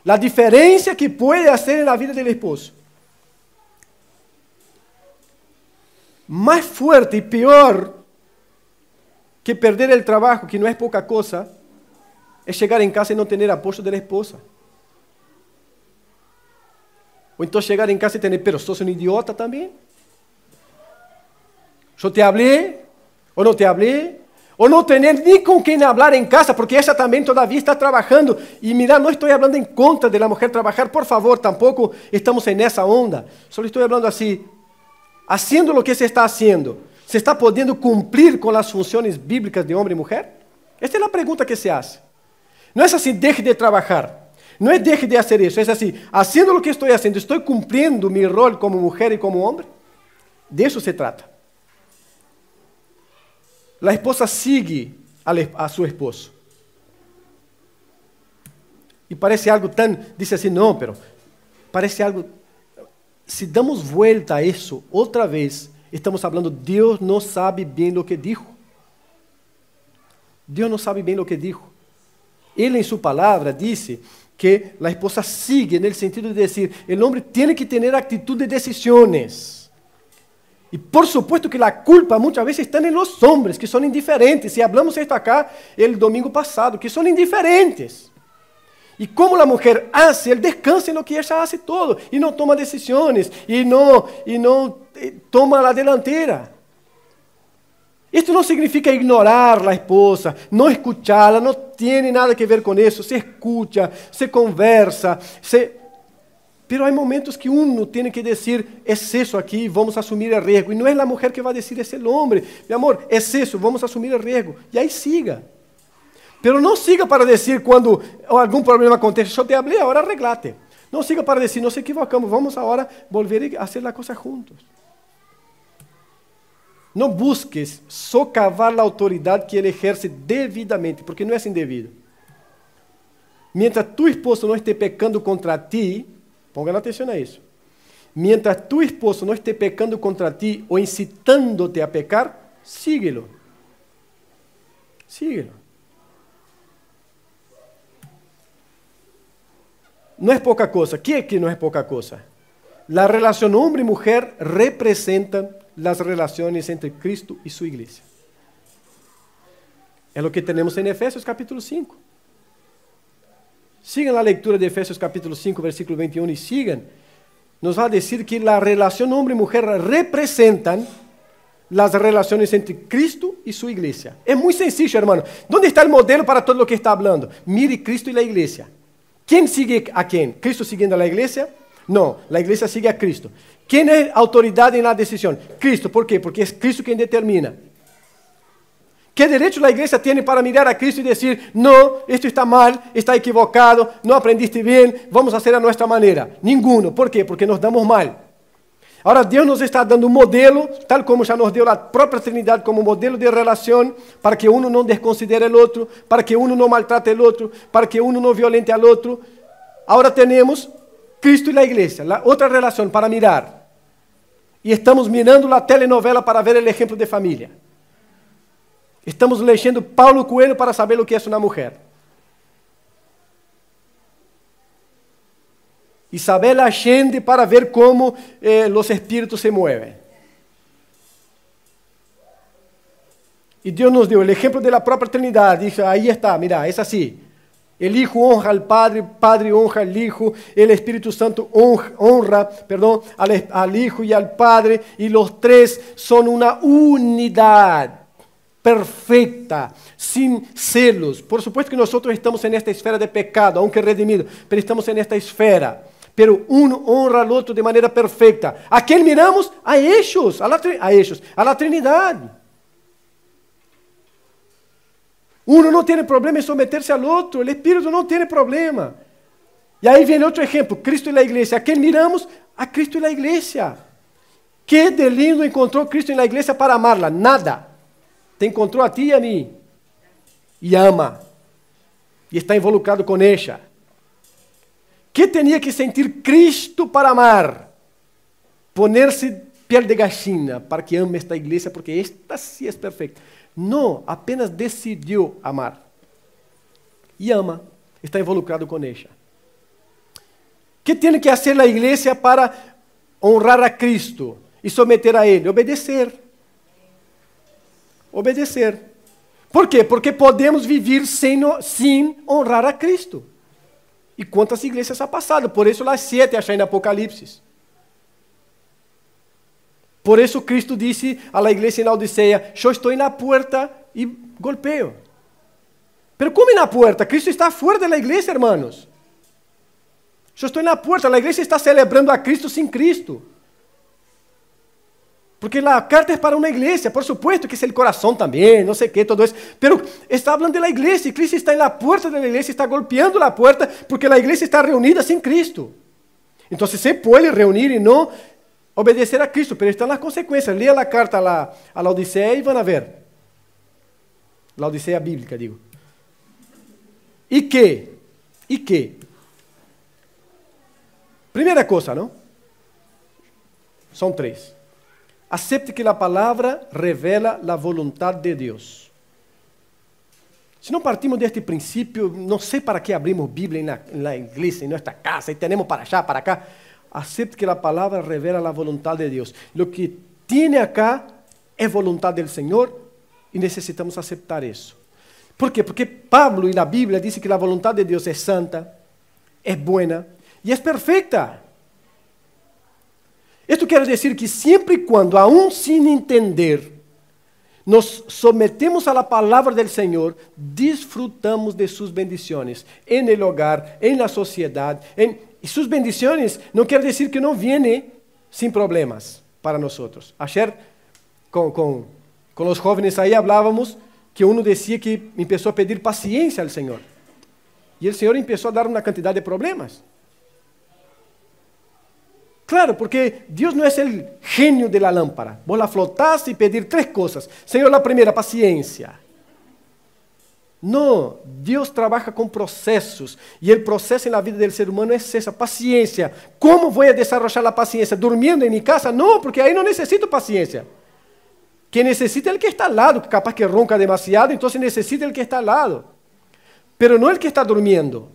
La diferencia que puede hacer en la vida del esposo. Más fuerte y peor que perder el trabajo, que no es poca cosa, es llegar en casa y no tener apoyo de la esposa. O entonces llegar en casa y tener, pero sos un idiota también. Yo te hablé, o no te hablé, o no tener ni con quién hablar en casa, porque ella también todavía está trabajando. Y mira, no estoy hablando en contra de la mujer trabajar, por favor, tampoco estamos en esa onda. Solo estoy hablando así. Haciendo lo que se está haciendo, ¿se está pudiendo cumplir con las funciones bíblicas de hombre y mujer? Esta es la pregunta que se hace. No es así, deje de trabajar. No es deje de hacer eso. Es así, haciendo lo que estoy haciendo, ¿estoy cumpliendo mi rol como mujer y como hombre? De eso se trata. La esposa sigue a su esposo. Y parece algo tan, dice así, no, pero parece algo... Si damos vuelta a eso otra vez, estamos hablando, Dios no sabe bien lo que dijo. Dios no sabe bien lo que dijo. Él en su palabra dice que la esposa sigue en el sentido de decir, el hombre tiene que tener actitud de decisiones. Y por supuesto que la culpa muchas veces está en los hombres, que son indiferentes. Y hablamos esto acá el domingo pasado, que son indiferentes. Y como la mujer hace, él descansa en lo que ella hace todo, y no toma decisiones, y no toma la delantera. Esto no significa ignorar a la esposa, no escucharla, no tiene nada que ver con eso. Se escucha, se conversa, pero hay momentos que uno tiene que decir, es eso aquí, vamos a asumir el riesgo. Y no es la mujer que va a decir, es el hombre. Mi amor, es eso, vamos a asumir el riesgo. Y ahí siga. Pero no siga para decir cuando algún problema acontece, yo te hablé, ahora arreglate. No siga para decir, nos equivocamos, vamos ahora volver a hacer la cosa juntos. No busques socavar la autoridad que él ejerce debidamente, porque no es indebido. Mientras tu esposo no esté pecando contra ti, pongan atención a eso. Mientras tu esposo no esté pecando contra ti o incitándote a pecar, síguelo. Síguelo. No es poca cosa. ¿Qué es que no es poca cosa? La relación hombre y mujer representa las relaciones entre Cristo y su iglesia. Es lo que tenemos en Efesios capítulo 5. Sigan la lectura de Efesios capítulo 5, versículo 21 y sigan. Nos va a decir que la relación hombre y mujer representan las relaciones entre Cristo y su iglesia. Es muy sencillo, hermano. ¿Dónde está el modelo para todo lo que está hablando? Mire Cristo y la iglesia. ¿Quién sigue a quién? ¿Cristo siguiendo a la iglesia? No, la iglesia sigue a Cristo. ¿Quién es autoridad en la decisión? Cristo. ¿Por qué? Porque es Cristo quien determina. ¿Qué derecho la iglesia tiene para mirar a Cristo y decir, no, esto está mal, está equivocado, no aprendiste bien, vamos a hacer a nuestra manera? Ninguno. ¿Por qué? Porque nos damos mal. Ahora Dios nos está dando un modelo, tal como ya nos dio la propia Trinidad como modelo de relación, para que uno no desconsidere al otro, para que uno no maltrate al otro, para que uno no violente al otro. Ahora tenemos Cristo y la iglesia, la otra relación para mirar. Y estamos mirando la telenovela para ver el ejemplo de familia. Estamos leyendo Paulo Coelho para saber lo que es una mujer. Isabel Allende para ver cómo los espíritus se mueven. Y Dios nos dio el ejemplo de la propia Trinidad. Dice, ahí está, mira, es así. El Hijo honra al Padre, el Padre honra al Hijo, el Espíritu Santo honra al Hijo y al Padre, y los tres son una unidad perfecta, sin celos. Por supuesto que nosotros estamos en esta esfera de pecado, aunque redimidos, pero estamos en esta esfera. Pero uno honra al otro de manera perfecta. ¿A quién miramos? A ellos, a la Trinidad. Uno no tiene problema en someterse al otro, el Espíritu no tiene problema. Y ahí viene otro ejemplo, Cristo y la iglesia. ¿A quién miramos? A Cristo y la iglesia. ¿Qué de lindo encontró Cristo en la iglesia para amarla? Nada. Te encontró a ti y a mí. Y ama. Y está involucrado con ella. ¿Qué tenía que sentir Cristo para amar? Ponerse piel de gallina para que ame esta iglesia, porque esta sí es perfecta. No, apenas decidió amar. Y ama, está involucrado con ella. ¿Qué tiene que hacer la iglesia para honrar a Cristo y someter a Él? Obedecer. Obedecer. ¿Por qué? Porque podemos vivir sin honrar a Cristo. ¿Y cuántas iglesias ha pasado? Por eso las 7 allá en Apocalipsis. Por eso Cristo dice a la iglesia en la Odisea, yo estoy en la puerta y golpeo. Pero ¿cómo en la puerta? Cristo está fuera de la iglesia, hermanos. Yo estoy en la puerta, la iglesia está celebrando a Cristo sin Cristo. Porque la carta es para una iglesia, por supuesto que es el corazón también, no sé qué, todo eso. Pero está hablando de la iglesia y Cristo está en la puerta de la iglesia, está golpeando la puerta porque la iglesia está reunida sin Cristo. Entonces se puede reunir y no obedecer a Cristo, pero están las consecuencias. Lea la carta a la Odisea y van a ver. La Odisea bíblica, digo. ¿Y qué? ¿Y qué? Primera cosa, ¿no? Son 3. Acepte que la palabra revela la voluntad de Dios. Si no partimos de este principio, no sé para qué abrimos Biblia en la iglesia, en nuestra casa, y tenemos para allá, para acá. Acepte que la palabra revela la voluntad de Dios. Lo que tiene acá es voluntad del Señor y necesitamos aceptar eso. ¿Por qué? Porque Pablo y la Biblia dicen que la voluntad de Dios es santa, es buena y es perfecta. Esto quiere decir que siempre y cuando, aún sin entender, nos sometemos a la palabra del Señor, disfrutamos de sus bendiciones en el hogar, en la sociedad. Y sus bendiciones no quiere decir que no viene sin problemas para nosotros. Ayer con los jóvenes ahí hablábamos que uno decía que empezó a pedir paciencia al Señor. Y el Señor empezó a dar una cantidad de problemas. Claro, porque Dios no es el genio de la lámpara. Vos la flotás y pedir 3 cosas. Señor, la primera, paciencia. No, Dios trabaja con procesos. Y el proceso en la vida del ser humano es esa, paciencia. ¿Cómo voy a desarrollar la paciencia? ¿Durmiendo en mi casa? No, porque ahí no necesito paciencia. Quien necesita es el que está al lado, capaz que ronca demasiado, entonces necesita el que está al lado. Pero no el que está durmiendo.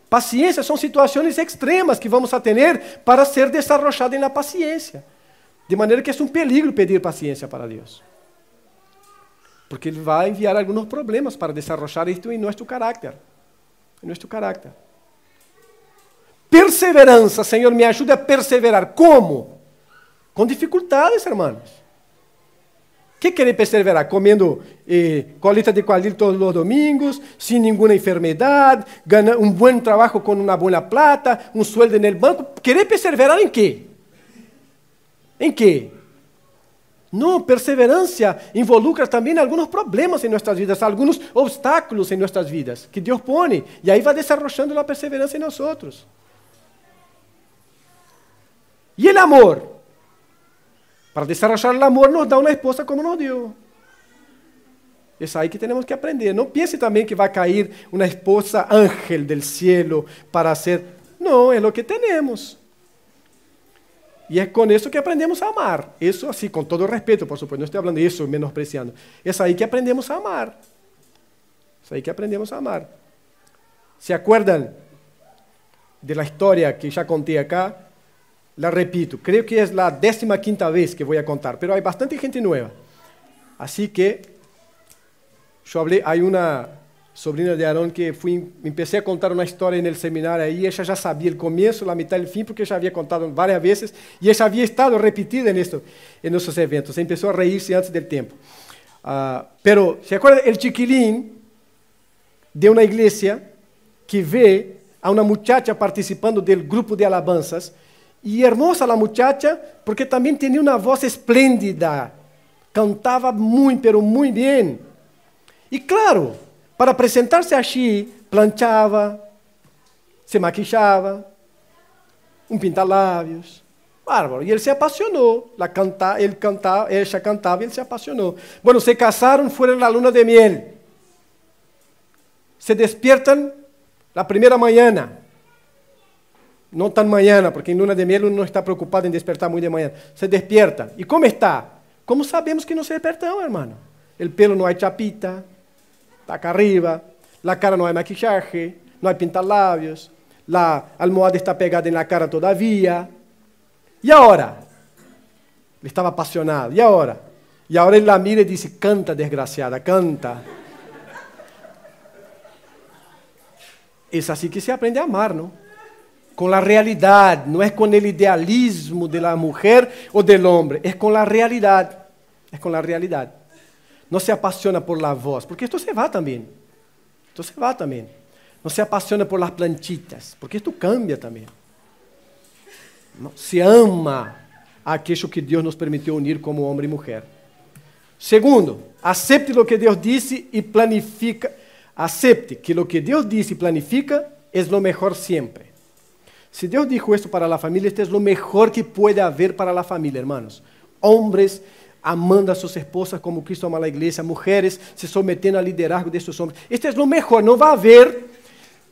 Paciencia son situaciones extremas que vamos a tener para ser desarrollada en la paciencia. De maneira que é um peligro pedir paciência para Deus. Porque Ele vai enviar alguns problemas para desarrollar isto em nosso caráter. Em nosso caráter. Perseverança, Senhor, me ajude a perseverar. Como? Com dificuldades, hermanos. ¿Qué querer perseverar? Comendo colita de quadril todos os domingos, sem nenhuma enfermidade, ganhando um bom trabalho com uma boa plata, um sueldo no banco. ¿Querer perseverar em quê? Em quê? Não, perseverança involucra também alguns problemas em nossas vidas, alguns obstáculos em nossas vidas, que Deus põe, e aí vai desarrollando a perseverança em nós outros. E o amor? Para desarrollar o amor, nos dá uma esposa como nos deu. É aí que temos que aprender. Não pense também que vai cair uma esposa ángel del cielo para ser... Não, é o que temos. E é com isso que aprendemos a amar. Isso assim, com todo respeito, por supuesto. Não estou falando isso menospreciando. É aí que aprendemos a amar. É aí que aprendemos a amar. ¿Se acuerdan de la história que já contei acá? La repito, creo que es la 15ª vez que voy a contar, pero hay bastante gente nueva. Así que yo hablé, hay una sobrina de Aarón que empecé a contar una historia en el seminario ahí, ella ya sabía el comienzo, la mitad y el fin, porque ya había contado varias veces y ella había estado repetida en nuestros eventos. Empezó a reírse antes del tiempo. Pero, ¿se acuerdan? El chiquilín de una iglesia que ve a una muchacha participando del grupo de alabanzas. E hermosa a muchacha, porque também tinha uma voz esplêndida. Cantava muito, pero muito bem. E claro, para apresentar-se assim, planchava, se maquillava, pinta-lábios. Bárbaro. E ele se apaixonou. Ela cantava, e ele se apaixonou. Bueno, se casaram, foram na luna de miel. Se despiertam na primeira manhã. Não tan mañana, porque em luna de miel uno não está preocupado em despertar muito de manhã. Se despierta. E como está? Como sabemos que não se despertamos, hermano? O pelo não há chapita, está acá arriba, a cara não há maquillaje, não há pinta-lábios, a almohada está pegada na cara todavía. E agora? Ele estava apaixonado. E agora? E agora ele la mira e diz, canta, desgraciada, canta. É assim que se aprende a amar, não? Com a realidade, não é com o idealismo da mulher ou do homem, é com a realidade. É com a realidade. Não se apaixona por la voz, porque isto se vai também. Isto se vai também. Não se apaixona por las planchitas, porque isto cambia também. Não se ama aquilo que Deus nos permitiu unir como homem e mulher. Segundo, acepte o que Deus disse e planifica. Acepte que o que Deus disse e planifica é o melhor sempre. Si Dios dijo esto para la familia, esto es lo mejor que puede haber para la familia, hermanos. Hombres amando a sus esposas como Cristo ama a la iglesia, mujeres se sometiendo al liderazgo de estos hombres. Esto es lo mejor. No va a haber,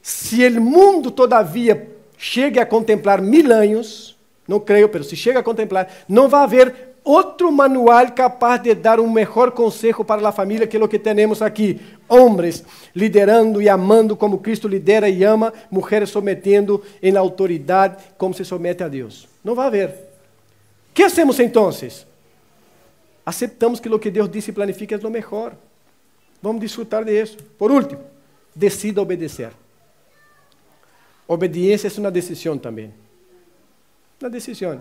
si el mundo todavía llegue a contemplar 1000 años, no creo, pero si llega a contemplar, no va a haber outro manual capaz de dar um melhor conselho para a família que é o que temos aqui. Homens liderando e amando como Cristo lidera e ama, mulheres sometendo em autoridade como se somete a Deus. Não vai haver. O que hacemos então? Aceptamos que o que Deus disse e planifica é o melhor. Vamos desfrutar disso. Por último, decida obedecer. Obediência é uma decisão também. Uma decisão.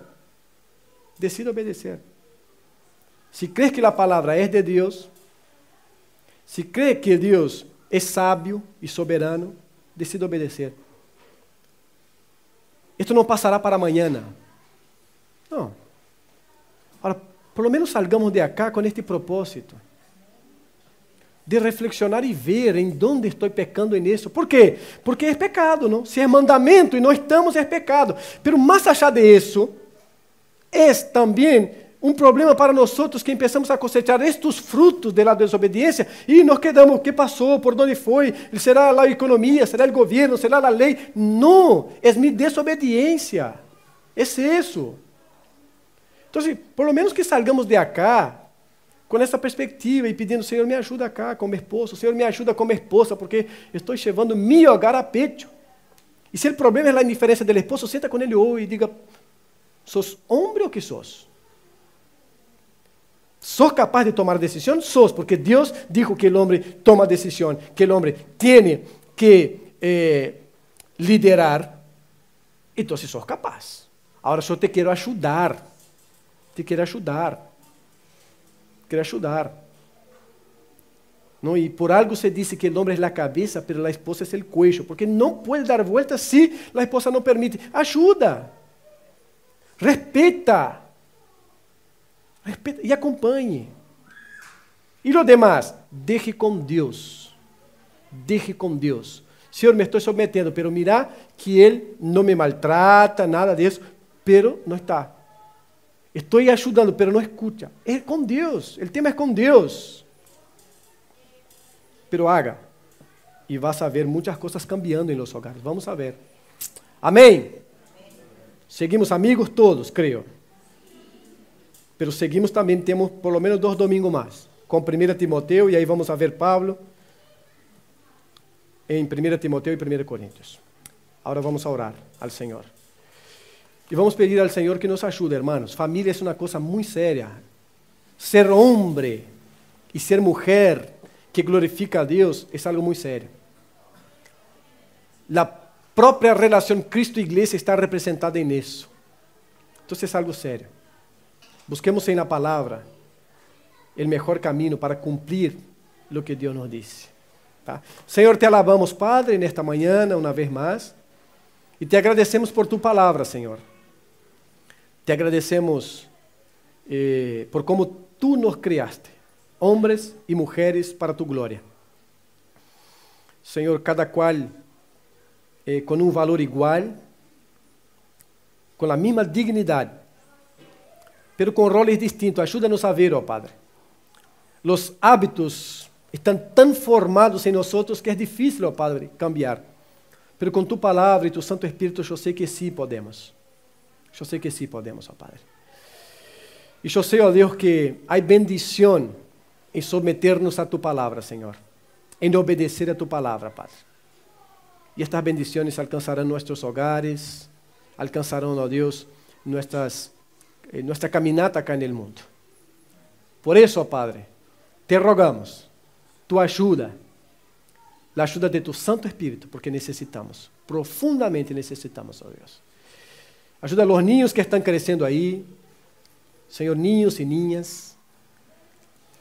Decida obedecer. Si crees que la palabra es de Dios, si crees que Dios es sabio y soberano, decida obedecer. Esto no pasará para mañana. No. Ahora, por lo menos salgamos de acá con este propósito. De reflexionar y ver en dónde estoy pecando en eso. ¿Por qué? Porque es pecado, ¿no? Si es mandamiento y no estamos, es pecado. Pero más allá de eso, es también um problema para nós que começamos a cosechar estes frutos da desobediência e nós quedamos, o que passou, por onde foi, será a economia, será o governo, será a lei. Não, é minha desobediência. É isso. Então, por lo menos que salgamos de acá com essa perspectiva e pedindo, Senhor, me ajuda acá como esposo, Senhor, me ajuda como esposa, porque estou levando mi hogar a pecho. E se o problema é a indiferença do esposo, senta com ele hoje e diga, ¿sos homem ou que sos? ¿Sos capaz de tomar decisión? Sos, porque Dios dijo que el hombre toma decisión, que el hombre tiene que liderar. Entonces sos capaz. Ahora yo te quiero ayudar. Te quiero ayudar. Quiero ayudar. ¿No? Y por algo se dice que el hombre es la cabeza, pero la esposa es el cuello, porque no puede dar vueltas si la esposa no permite. Ayuda. Respeta. Respeta y acompañe. Y lo demás, deje con Dios. Deje con Dios. Señor, me estoy sometiendo, pero mira que Él no me maltrata, nada de eso, pero no está. Estoy ayudando, pero no escucha. Es con Dios. El tema es con Dios. Pero haga. Y vas a ver muchas cosas cambiando en los hogares. Vamos a ver. Amén. Seguimos amigos todos, creo. Pero seguimos también, temos por lo menos 2 domingos más. Con 1 Timoteo, y ahí vamos a ver Pablo en 1 Timoteo y 1 Corintios. Ahora vamos a orar al Señor. Y vamos a pedir al Señor que nos ayude, hermanos. Familia es una cosa muy seria. Ser hombre y ser mujer que glorifica a Dios es algo muy serio. La propia relación Cristo-Iglesia está representada en eso. Entonces es algo serio. Busquemos en la palabra el mejor camino para cumplir lo que Dios nos dice. ¿Tá? Señor, te alabamos, Padre, en esta mañana una vez más. Y te agradecemos por tu palabra, Señor. Te agradecemos por cómo tú nos criaste, hombres y mujeres para tu gloria. Señor, cada cual con un valor igual, con la misma dignidad, pero con roles distintos. Ayúdanos a ver, oh Padre. Los hábitos están tan formados en nosotros que es difícil, oh Padre, cambiar. Pero con tu palabra y tu Santo Espíritu yo sé que sí podemos. Yo sé que sí podemos, oh Padre. Y yo sé, oh Dios, que hay bendición en someternos a tu palabra, Señor. En obedecer a tu palabra, Padre. Y estas bendiciones alcanzarán nuestros hogares, alcanzarán, oh Dios, nuestra caminata acá en el mundo. Por eso, oh Padre, te rogamos tu ayuda, la ayuda de tu Santo Espíritu, porque necesitamos, profundamente necesitamos, oh Dios. Ayuda a los niños que están creciendo ahí, Señor, niños y niñas,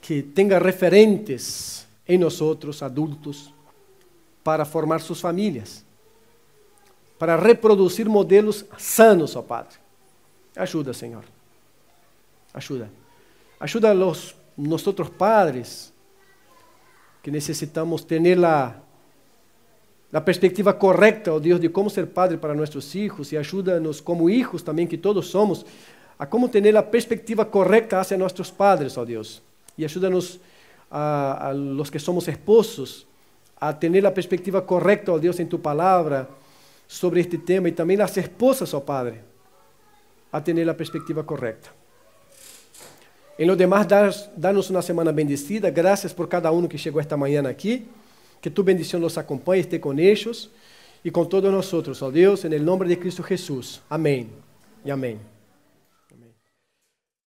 que tengan referentes en nosotros, adultos, para formar sus familias, para reproducir modelos sanos, oh Padre. Ayuda, Señor. Ayuda. Ayuda a nosotros padres, que necesitamos tener la perspectiva correcta, oh Dios, de cómo ser padre para nuestros hijos, y ayúdanos como hijos también, que todos somos, a cómo tener la perspectiva correcta hacia nuestros padres, oh Dios. Y ayúdanos a los que somos esposos a tener la perspectiva correcta, oh Dios, en tu palabra sobre este tema, y también las esposas, oh Padre, a tener la perspectiva correcta. En lo demás, danos una semana bendecida. Gracias por cada uno que llegó esta mañana aquí. Que tu bendición los acompañe, esté con ellos y con todos nosotros, oh Dios, en el nombre de Cristo Jesús. Amén y amén.